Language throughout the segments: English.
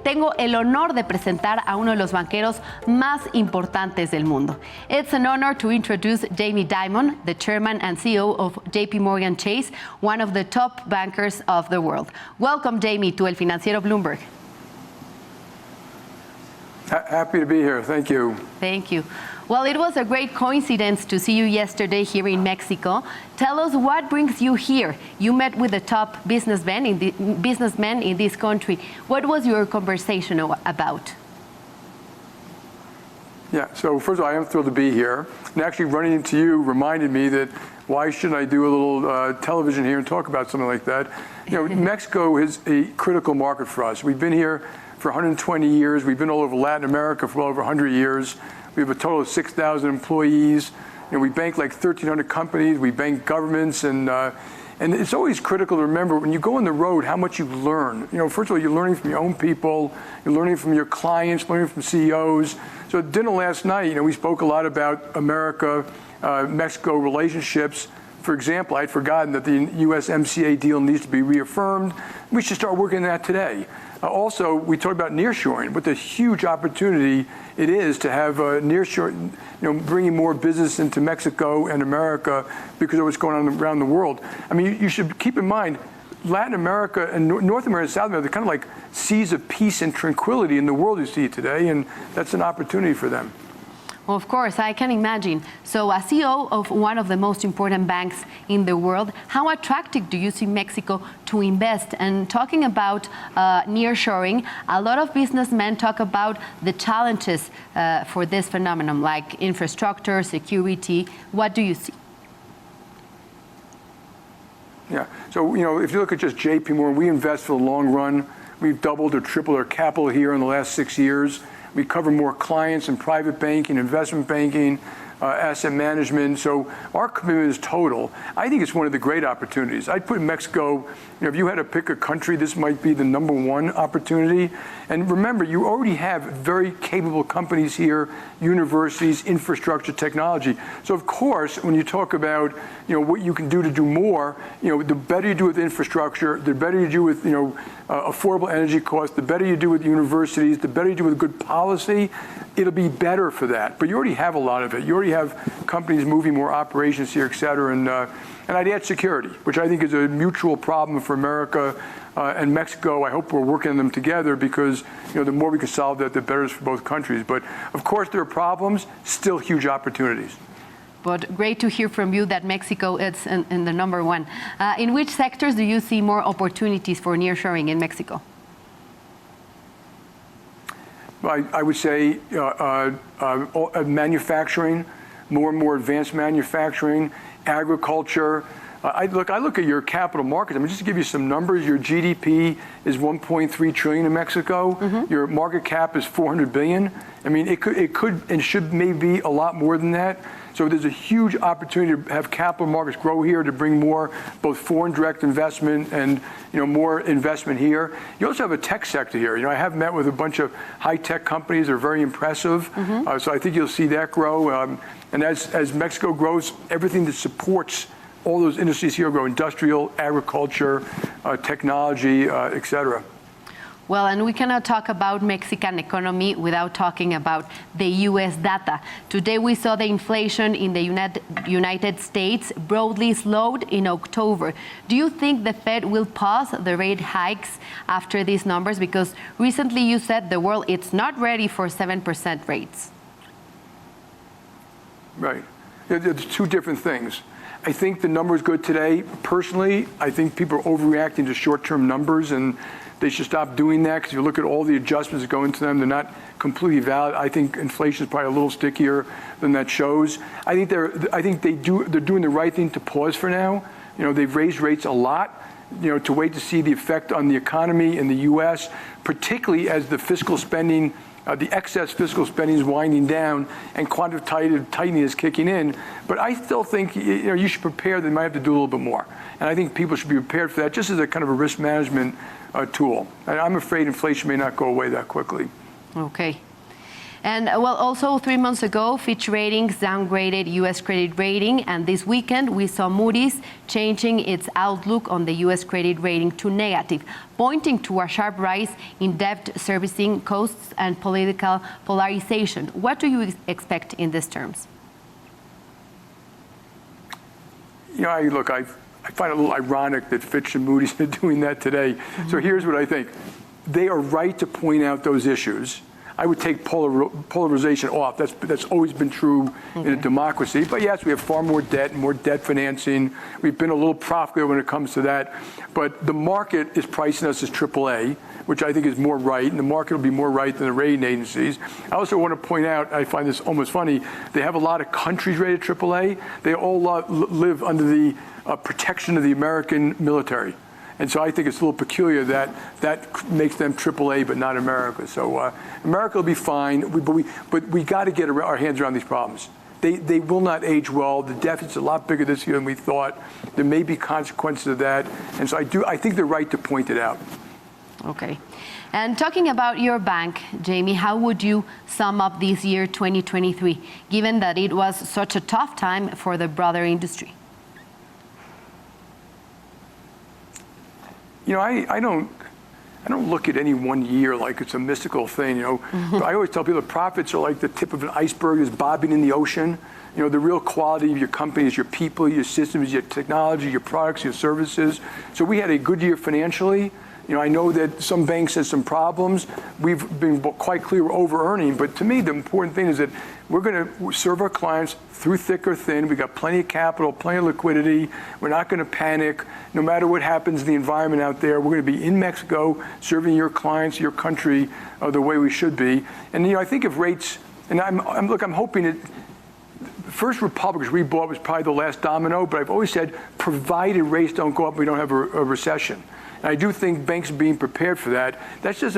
tengo el honor de presentar a uno de los banqueros más importantes del mundo. It's an honor to introduce Jamie Dimon, the chairman and CEO of JP Morgan Chase, one of the top bankers of the world. Welcome, Jamie, to El Financiero Bloomberg. Happy to be here. Thank you. Thank you. Well, it was a great coincidence to see you yesterday here in Mexico. Tell us what brings you here. You met with the top businessmen in this country. What was your conversation about? Yeah, so first of all, I am thrilled to be here. And actually running into you reminded me that why shouldn't I do a little television here and talk about something like that? You know, Mexico is a critical market for us. We've been here for 120 years. We've been all over Latin America for well over 100 years. We have a total of 6,000 employees. You know, we bank like 1,300 companies. We bank governments, and it's always critical to remember when you go on the road how much you learn. You know, first of all, you're learning from your own people, you're learning from your clients, learning from CEOs. So at dinner last night, you know, we spoke a lot about America, Mexico relationships. For example, I'd forgotten that the USMCA deal needs to be reaffirmed. We should start working on that today. Also, we talked about nearshoring, what the huge opportunity it is to have nearshoring, you know, bringing more business into Mexico and America because of what's going on around the world. I mean, you should keep in mind, Latin America and North America and South America, they're kind of like seas of peace and tranquility in the world you see today, and that's an opportunity for them. Well, of course, I can imagine. So as CEO of one of the most important banks in the world, how attractive do you see Mexico to invest? And talking about nearshoring, a lot of businessmen talk about the challenges for this phenomenon, like infrastructure, security. What do you see? Yeah, so, you know, if you look at just JP Morgan, we invest for the long run. We've doubled or tripled our capital here in the last 6 years. We cover more clients in private banking, investment banking, asset management. So our commitment is total. I think it's one of the great opportunities. I'd put Mexico, you know, if you had to pick a country, this might be the #1 opportunity. And remember, you already have very capable companies here, universities, infrastructure, technology. So of course, when you talk about, you know, what you can do to do more, you know, the better you do with infrastructure, the better you do with, you know, affordable energy costs, the better you do with universities, the better you do with good policy, it'll be better for that. But you already have a lot of it. You already have companies moving more operations here, et cetera. And I'd add security, which I think is a mutual problem for America and Mexico. I hope we're working on them together because, you know, the more we can solve that, the better it is for both countries. But of course, there are problems, still huge opportunities. But great to hear from you that Mexico is in the #1. In which sectors do you see more opportunities for nearshoring in Mexico? I would say manufacturing, more and more advanced manufacturing, agriculture. I look at your capital markets. I mean, just to give you some numbers, your GDP is 1.3 trillion in Mexico. Mm-hmm. Your market cap is 400 billion. I mean, it could and should maybe be a lot more than that. So there's a huge opportunity to have capital markets grow here to bring more both foreign direct investment and, you know, more investment here. You also have a tech sector here. You know, I have met with a bunch of high-tech companies. They're very impressive. Mm-hmm. So I think you'll see that grow. And as Mexico grows, everything that supports all those industries here grow: industrial, agriculture, technology, et cetera. Well, and we cannot talk about Mexican economy without talking about the U.S. data. Today we saw the inflation in the United States broadly slowed in October. Do you think the Fed will pause the rate hikes after these numbers? Because recently you said the world is not ready for 7% rates. Right. It's two different things. I think the number is good today. Personally, I think people are overreacting to short-term numbers, and they should stop doing that because you look at all the adjustments that go into them, they're not completely valid. I think inflation is probably a little stickier than that shows. I think they're doing the right thing to pause for now. You know, they've raised rates a lot, you know, to wait to see the effect on the economy in the U.S., particularly as the fiscal spending, the excess fiscal spending is winding down and quantitative tightening is kicking in. But I still think, you know, you should prepare. They might have to do a little bit more. And I think people should be prepared for that, just as a kind of a risk management tool. And I'm afraid inflation may not go away that quickly. Okay. And well, also 3 months ago, Fitch Ratings downgraded U.S. credit rating, and this weekend we saw Moodys changing its outlook on the U.S. credit rating to negative, pointing to a sharp rise in debt servicing costs and political polarization. What do you expect in these terms? You know, I find it a little ironic that Fitch and Moodys are doing that today. So here's what I think. They are right to point out those issues. I would take polarization off. That's always been true in a democracy. But yes, we have far more debt and more debt financing. We've been a little profligate when it comes to that. But the market is pricing us as AAA, which I think is more right, and the market will be more right than the rating agencies. I also want to point out, I find this almost funny, they have a lot of countries rated AAA. They all live under the protection of the American military. And so I think it's a little peculiar that that makes them AAA, but not America. So America will be fine, but we got to get our hands around these problems. They will not age well. The deficit's a lot bigger this year than we thought. There may be consequences of that. And so I think they're right to point it out. Okay. And talking about your bank, Jamie, how would you sum up this year 2023, given that it was such a tough time for the broader industry? You know, I don't look at any one year like it's a mystical thing, you know. But I always tell people profits are like the tip of an iceberg that's bobbing in the ocean. You know, the real quality of your company is your people, your systems, your technology, your products, your services. So we had a good year financially. You know, I know that some banks have some problems. We've been quite clear we're over-earning, but to me, the important thing is that we're going to serve our clients through thick or thin. We've got plenty of capital, plenty of liquidity. We're not going to panic. No matter what happens in the environment out there, we're going to be in Mexico serving your clients, your country, the way we should be. And, you know, I think if rates, and I'm hoping that the First Republic, which we bought, was probably the last domino, but I've always said, provided rates don't go up, we don't have a recession. And I do think banks are being prepared for that. That's just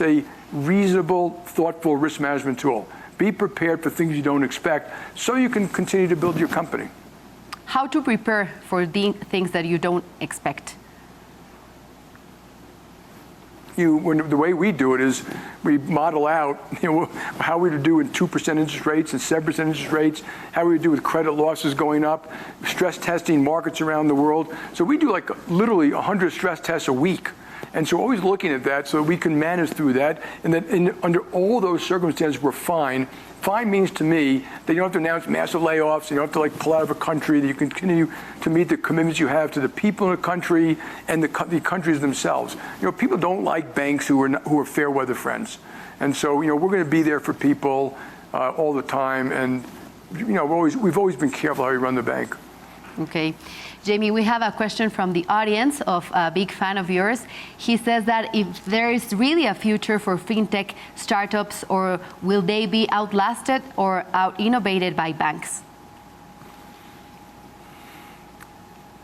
a reasonable, thoughtful risk management tool. Be prepared for things you don't expect so you can continue to build your company. How to prepare for the things that you don't expect? The way we do it is we model out, you know, how we would do with 2% interest rates and 7% interest rates, how we would do with credit losses going up, stress testing markets around the world. So we do like literally 100 stress tests a week. And so always looking at that so we can manage through that. And then under all those circumstances, we're fine. Fine means to me that you don't have to announce massive layoffs, you don't have to like pull out of a country, that you can continue to meet the commitments you have to the people in the country and the countries themselves. You know, people don't like banks who are fair weather friends. And so, you know, we're going to be there for people all the time. And, you know, we've always been careful how we run the bank. Okay. Jamie, we have a question from the audience of a big fan of yours. He says that if there is really a future for fintech startups, or will they be outlasted or out-innovated by banks?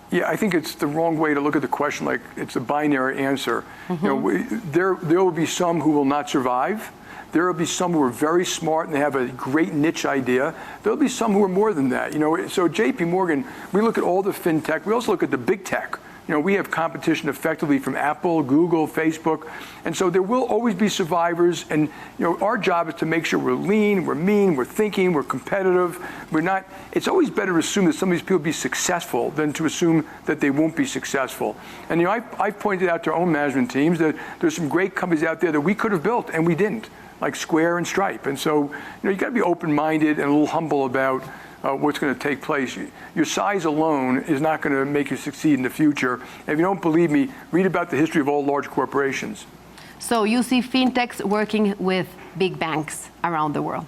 Yeah, I think it's the wrong way to look at the question, like it's a binary answer. You know, there will be some who will not survive. There will be some who are very smart and they have a great niche idea. There'll be some who are more than that. You know, so JP Morgan, we look at all the fintech. We also look at the big tech. You know, we have competition effectively from Apple, Google, Facebook. And so there will always be survivors. And, you know, our job is to make sure we're lean, we're mean, we're thinking, we're competitive. We're not, it's always better to assume that some of these people will be successful than to assume that they won't be successful. And, you know, I've pointed out to our own management teams that there's some great companies out there that we could have built and we didn't, like Square and Stripe. And so, you know, you got to be open-minded and a little humble about what's going to take place. Your size alone is not going to make you succeed in the future. And if you don't believe me, read about the history of all large corporations. So you see fintechs working with big banks around the world?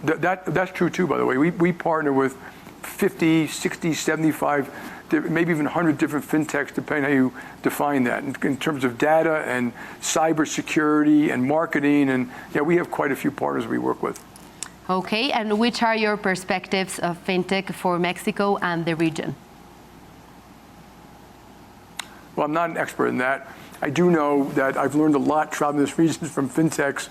That's true too, by the way. We partner with 50, 60, 75, maybe even 100 different fintechs, depending how you define that, in terms of data and cybersecurity and marketing. And yeah, we have quite a few partners we work with. Okay, and which are your perspectives of fintech for Mexico and the region? Well, I'm not an expert in that. I do know that I've learned a lot traveling this region from fintechs,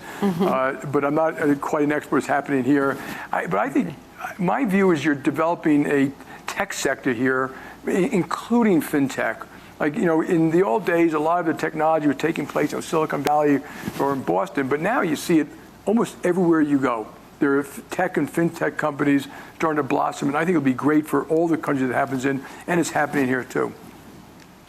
but I'm not quite an expert what's happening here. But I think my view is you're developing a tech sector here, including fintech, Like, in the old days, a lot of the technology was taking place in Silicon Valley or in Boston, but now you see it almost everywhere you go. There are tech and fintech companies starting to blossom, and I think it'll be great for all the countries it happens in, and it's happening here too.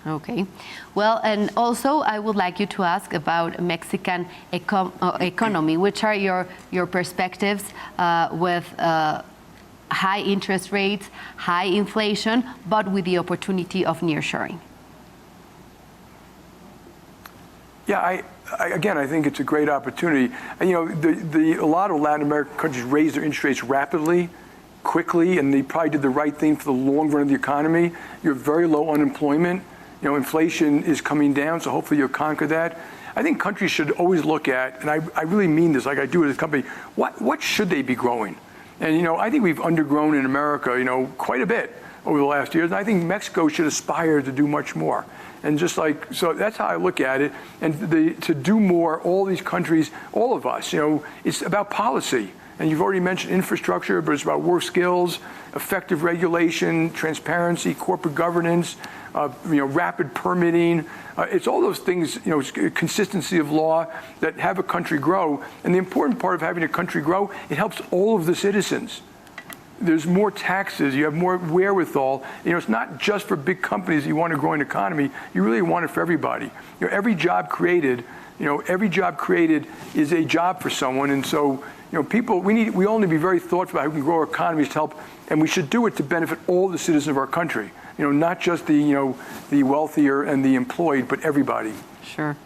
Okay. Well, and also I would like you to ask about Mexican economy. Which are your perspectives with high interest rates, high inflation, but with the opportunity of nearshoring? Yeah, again, I think it's a great opportunity. A lot of Latin American countries raised their interest rates rapidly, quickly, and they probably did the right thing for the long run of the economy. You have very low unemployment. Inflation is coming down, so hopefully you'll conquer that. I think countries should always look at, and I really mean this like I do as a company, what should they be growing? And I think we've undergrown in America, quite a bit over the last years, and I think Mexico should aspire to do much more. And so that's how I look at it. And to do more, all these countries, all of us, it's about policy. And you've already mentioned infrastructure, but it's about work skills, effective regulation, transparency, corporate governance, rapid permitting. It's all those things, consistency of law that have a country grow. And the important part of having a country grow, it helps all of the citizens. There's more taxes, you have more wherewithal. It's not just for big companies you want to grow an economy, you really want it for everybody. Every job created is a job for someone. And so, people, we all need to be very thoughtful about how we can grow our economies to help, and we should do it to benefit all the citizens of our country. Not just the wealthier and the employed, but everybody. Sure.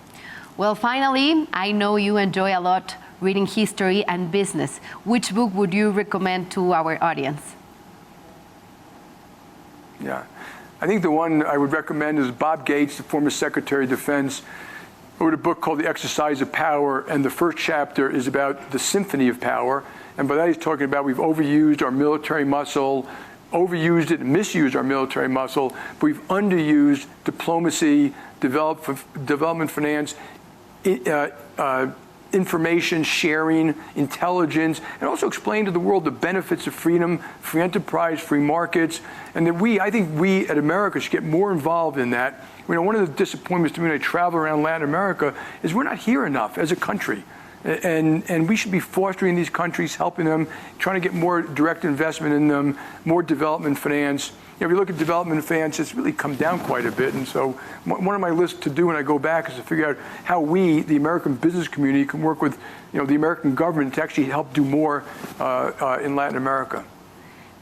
Well, finally, I know you enjoy a lot reading history and business. Which book would you recommend to our audience? Yeah, I think the one I would recommend is Bob Gates, the former Secretary of Defense, wrote a book called The Exercise of Power, and the first chapter is about the symphony of power. And by that he's talking about we've overused our military muscle, overused it and misused our military muscle, but we've underused diplomacy, development finance, information sharing, intelligence, and also explain to the world the benefits of freedom, free enterprise, free markets, and that I think we at America should get more involved in that. One of the disappointments to me when I travel around Latin America is we're not here enough as a country. And we should be fostering these countries, helping them, trying to get more direct investment in them, more development finance. If you look at development finance, it's really come down quite a bit. And so one of my lists to do when I go back is to figure out how we, the American business community, can work with the American government to actually help do more in Latin America.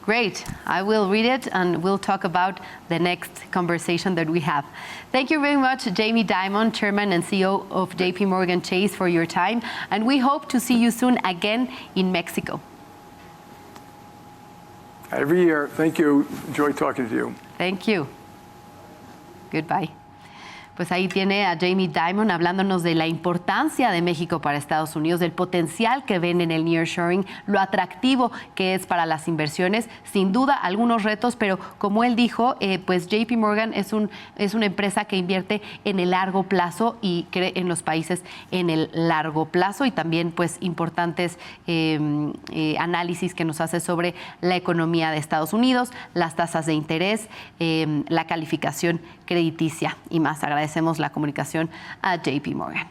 Great. I will read it, and we'll talk about the next conversation that we have. Thank you very much, Jamie Dimon, Chairman and CEO of JP Morgan Chase, for your time. And we hope to see you soon again in Mexico. Every year. Thank you. Enjoy talking to you. Thank you. Goodbye. Pues ahí tiene a Jamie Dimon hablándonos de la importancia de México para Estados Unidos, del potencial que ven en el nearshoring, lo atractivo que es para las inversiones, sin duda algunos retos, pero como él dijo, pues JP Morgan es una empresa que invierte en el largo plazo y cree en los países en el largo plazo, y también pues importantes análisis que nos hace sobre la economía de Estados Unidos, las tasas de interés, la calificación crediticia y más. Agradecemos la comunicación a JP Morgan.